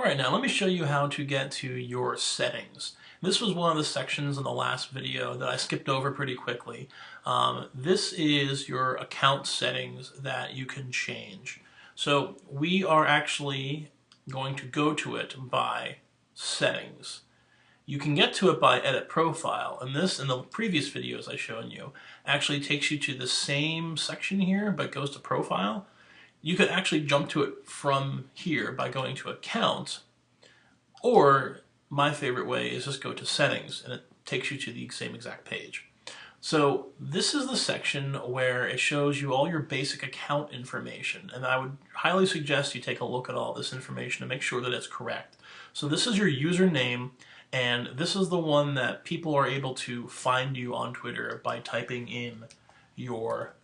Alright, now let me show you how to get to your settings. This was one of the sections in the last video that I skipped over pretty quickly. This is your account settings that you can change. So we are actually going to go to it by settings. You can get to it by edit profile, and this, in the previous videos I've shown you, actually takes you to the same section here, but goes to profile. You could actually jump to it from here by going to account, or my favorite way is just go to settings and it takes you to the same exact page. So this is the section where it shows you all your basic account information, and I would highly suggest you take a look at all this information to make sure that it's correct. So this is your username, and this is the one that people are able to find you on Twitter by typing in your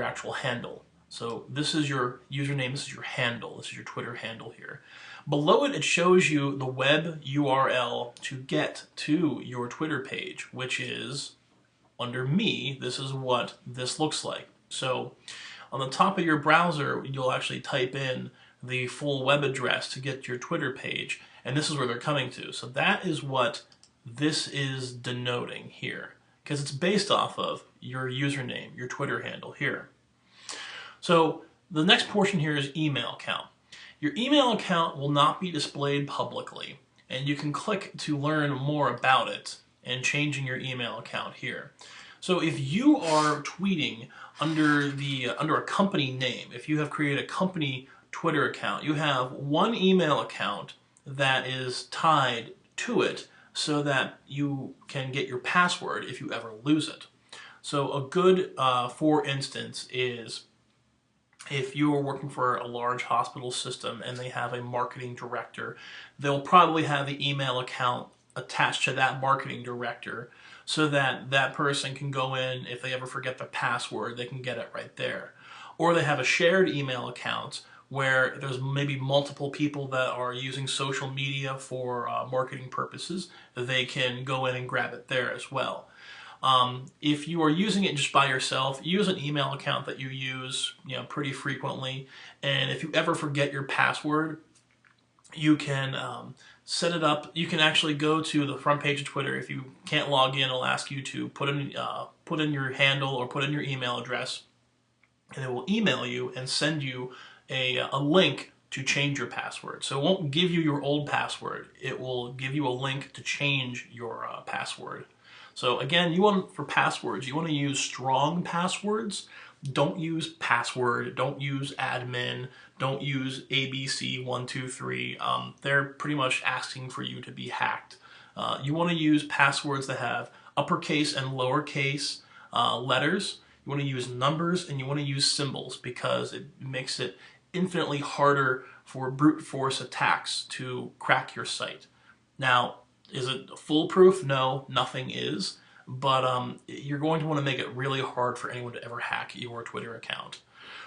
actual handle. So this is your username, this is your handle, this is your Twitter handle here. Below it, it shows you the web URL to get to your Twitter page, which is, under me, this is what this looks like. So on the top of your browser, you'll actually type in the full web address to get to your Twitter page, and this is where they're coming to. So that is what this is denoting here, because it's based off of your username, your Twitter handle here. So the next portion here is email account. Your email account will not be displayed publicly, and you can click to learn more about it and changing your email account here. So if you are tweeting under a company name, if you have created a company Twitter account, you have one email account that is tied to it so that you can get your password if you ever lose it. So a good, for instance, is if you are working for a large hospital system and they have a marketing director, they'll probably have the email account attached to that marketing director so that that person can go in, if they ever forget the password, they can get it right there. Or they have a shared email account where there's maybe multiple people that are using social media for marketing purposes. They can go in and grab it there as well. If you are using it just by yourself, use an email account that you use pretty frequently, and if you ever forget your password, you can set it up. You can actually go to the front page of Twitter. If you can't log in, it'll ask you to put in your handle or put in your email address, and it will email you and send you a link to change your password. So it won't give you your old password. It will give you a link to change your password. So again, for passwords, you want to use strong passwords. Don't use password, don't use admin, don't use ABC123. They're pretty much asking for you to be hacked. You want to use passwords that have uppercase and lowercase letters. You want to use numbers, and you want to use symbols, because it makes it infinitely harder for brute force attacks to crack your site. Now, is it foolproof? No, nothing is. But you're going to want to make it really hard for anyone to ever hack your Twitter account.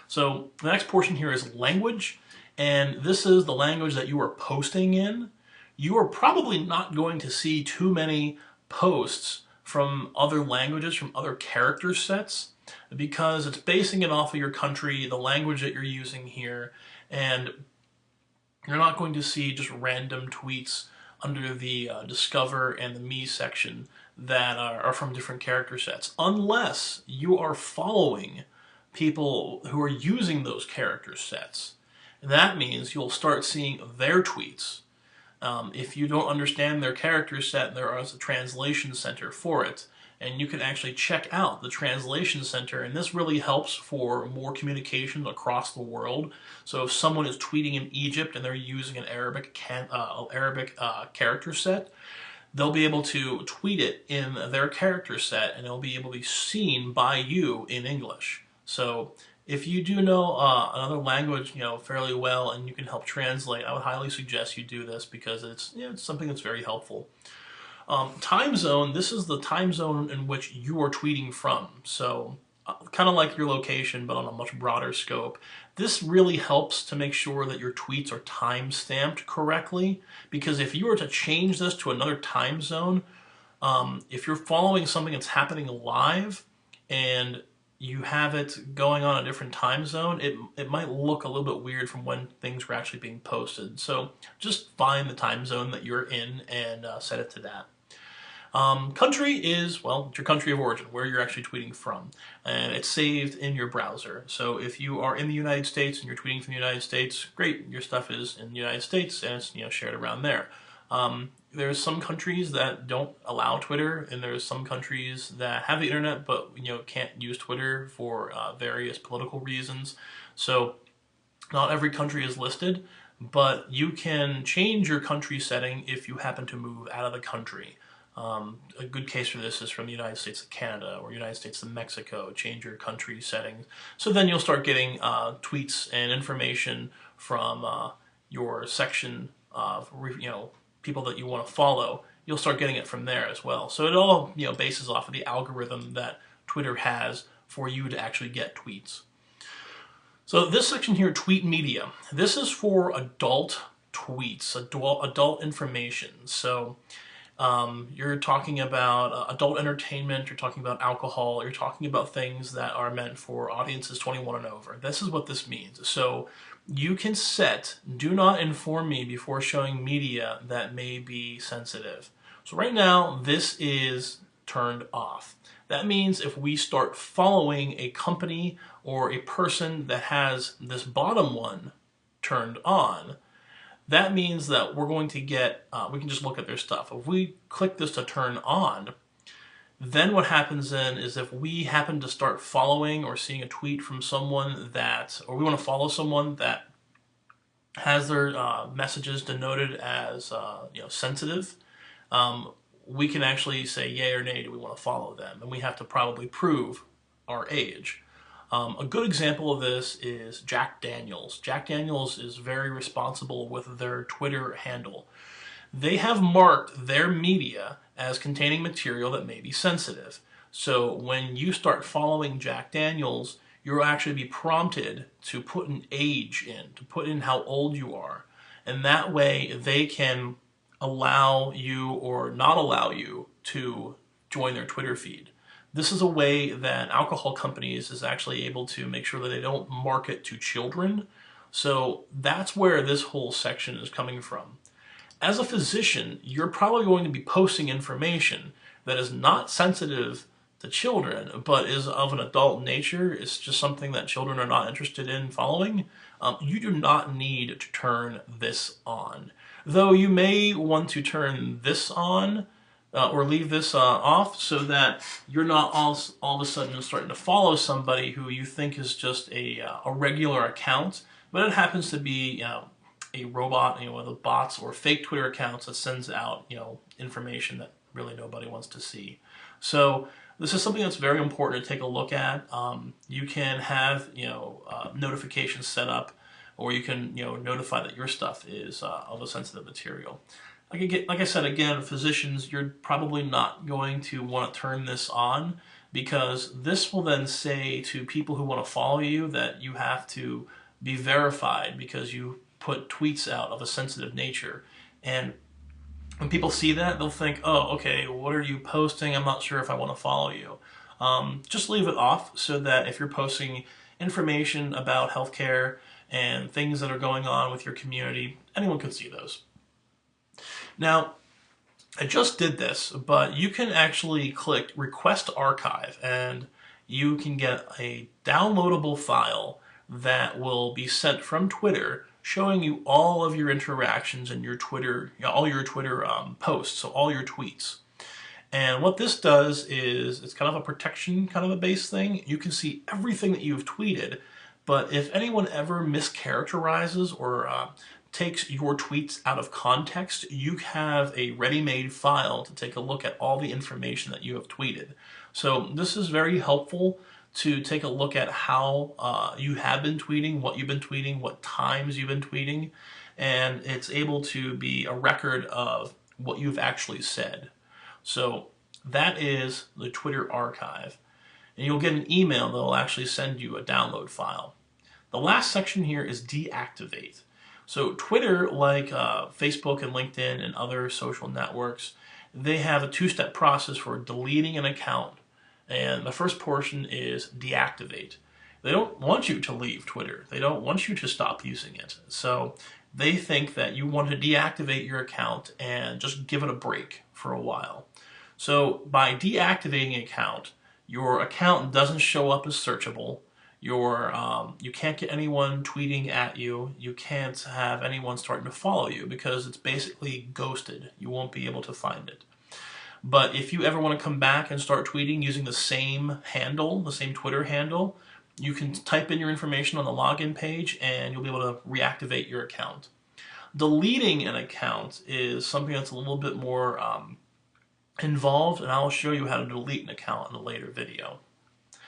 So the next portion here is language, and this is the language that you are posting in. You are probably not going to see too many posts from other languages, from other character sets, because it's basing it off of your country, the language that you're using here, and you're not going to see just random tweets under the Discover and the Me section that are from different character sets, unless you are following people who are using those character sets. And that means you'll start seeing their tweets. If you don't understand their character set, there is a translation center for it, and you can actually check out the translation center, and this really helps for more communication across the world. So if someone is tweeting in Egypt and they're using an Arabic character set, they'll be able to tweet it in their character set, and it'll be able to be seen by you in English. So if you do know another language fairly well and you can help translate, I would highly suggest you do this, because it's something that's very helpful. Time zone, this is the time zone in which you are tweeting from. So kind of like your location, but on a much broader scope. This really helps to make sure that your tweets are time-stamped correctly, because if you were to change this to another time zone, if you're following something that's happening live and you have it going on a different time zone, it might look a little bit weird from when things were actually being posted. So just find the time zone that you're in and set it to that. Country is, well, it's your country of origin, where you're actually tweeting from, and it's saved in your browser. So if you are in the United States and you're tweeting from the United States, great, your stuff is in the United States and it's shared around there. There's some countries that don't allow Twitter, and there's some countries that have the internet but can't use Twitter for various political reasons. So not every country is listed, but you can change your country setting if you happen to move out of the country. A good case for this is from the United States to Canada or United States to Mexico. Change your country settings. So then you'll start getting tweets and information from your section of people that you want to follow. You'll start getting it from there as well. So it all bases off of the algorithm that Twitter has for you to actually get tweets. So this section here, tweet media, this is for adult tweets, adult information. So you're talking about adult entertainment, you're talking about alcohol, you're talking about things that are meant for audiences 21 and over. This is what this means. So you can set, do not inform me before showing media that may be sensitive. So right now, this is turned off. That means if we start following a company or a person that has this bottom one turned on, that means that we're going to get, we can just look at their stuff. If we click this to turn on, then what happens then is if we happen to start following or seeing a tweet from someone that, or we want to follow someone that has their messages denoted as sensitive, we can actually say yay or nay, do we want to follow them? And we have to probably prove our age. A good example of this is Jack Daniels. Jack Daniels is very responsible with their Twitter handle. They have marked their media as containing material that may be sensitive. So when you start following Jack Daniels, you'll actually be prompted to put an age in, to put in how old you are. And that way they can allow you or not allow you to join their Twitter feed. This is a way that alcohol companies is actually able to make sure that they don't market to children. So that's where this whole section is coming from. As a physician, you're probably going to be posting information that is not sensitive to children, but is of an adult nature. It's just something that children are not interested in following. You do not need to turn this on. Though you may want to turn this on, or leave this off so that you're not all of a sudden starting to follow somebody who you think is just a regular account, but it happens to be a robot, one of the bots or fake Twitter accounts that sends out information that really nobody wants to see. So this is something that's very important to take a look at. You can have notifications set up, or you can notify that your stuff is of a sensitive material. Like I said, again, physicians, you're probably not going to want to turn this on, because this will then say to people who want to follow you that you have to be verified because you put tweets out of a sensitive nature. And when people see that, they'll think, oh, okay, what are you posting? I'm not sure if I want to follow you. Just leave it off so that if you're posting information about healthcare and things that are going on with your community, anyone can see those. Now, I just did this, but you can actually click Request Archive, and you can get a downloadable file that will be sent from Twitter showing you all of your interactions and your Twitter, all your Twitter posts, so all your tweets. And what this does is, it's kind of a protection kind of a base thing. You can see everything that you've tweeted, but if anyone ever mischaracterizes or takes your tweets out of context, you have a ready-made file to take a look at all the information that you have tweeted. So this is very helpful to take a look at how you have been tweeting, what you've been tweeting, what times you've been tweeting, and it's able to be a record of what you've actually said. So that is the Twitter archive. And you'll get an email that will actually send you a download file. The last section here is deactivate. So Twitter, like Facebook and LinkedIn and other social networks, they have a two-step process for deleting an account. And the first portion is deactivate. They don't want you to leave Twitter. They don't want you to stop using it. So they think that you want to deactivate your account and just give it a break for a while. So by deactivating an account, your account doesn't show up as searchable. You can't get anyone tweeting at you. You can't have anyone starting to follow you because it's basically ghosted. You won't be able to find it. But if you ever want to come back and start tweeting using the same handle, the same Twitter handle, you can type in your information on the login page and you'll be able to reactivate your account. Deleting an account is something that's a little bit more involved, and I'll show you how to delete an account in a later video.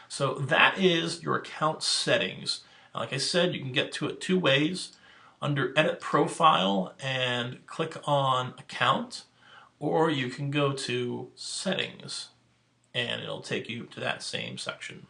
So that is your account settings. Like I said, you can get to it two ways. Under Edit Profile and click on Account, or you can go to Settings and it'll take you to that same section.